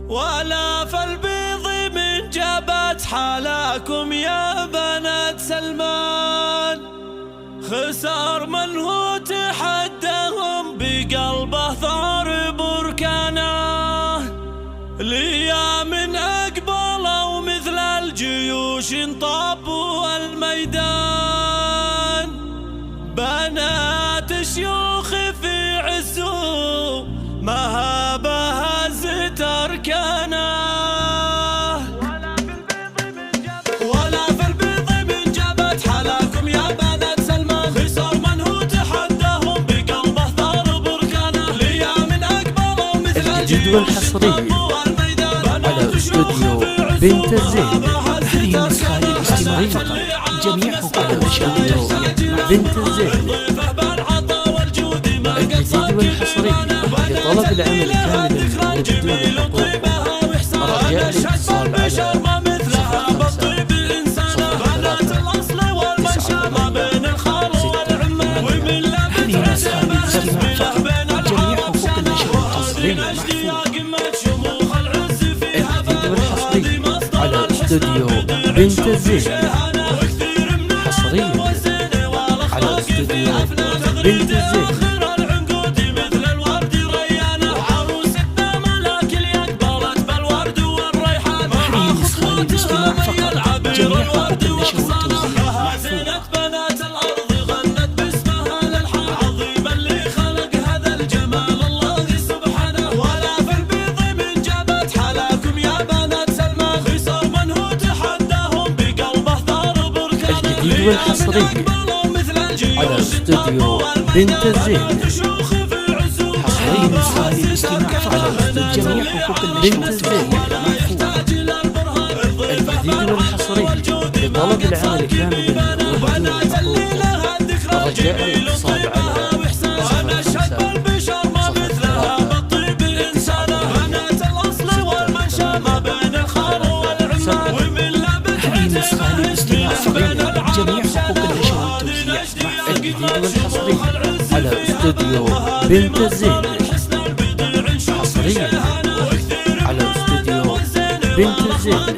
ولا فالبيض من جبت حالاكم يا بنات سلمان. خسر من هو تحداهم بقلبه ثار بركانه، ليام أقبلوا مثل الجيوش انطبوا الميدان. بنات الشيوخ في عزه مهابها زت أركانه، ولا في البيض من جبت حالاكم يا بنات سلمان. خسر من هو تحداهم بقلبه ثار بركانه، ليام أقبلوا مثل الجيوش انطبوا الميدان. على استوديو بنت الزين. هذه النسخة الاستماعية فقط، جميع حقوق النشر مع بنت الزين. الجديد والحصري لطلب العمل كاملا وبدون حقوق. رجاء الاتصال على 05 هذه نسخة للاستماع فقط، جميع حقوق النشر والتصدير محفوظة. الجديد والحصري على استوديو بنت الزين، حصريا على استوديو بنت الزين. هذه نسخة للاستماع فقط، جميع حقوق النشر والتوزيع محفوظة. الجديد والحصري على استوديو بنت الزين، حصريا نسخة للاستماع فقط، جميع حقوق النشر والتوزيع محفوظة. الجديد والحصري لطلب العمل كاملا وبدون حقوق. رجاء الاتصال على 05 هذه نسخة للاستماع فقط، جميع حقوق النشر والتوزيع. الجديد والحصري على استوديو بنت الزين، حصريا على استوديو بنت الزين.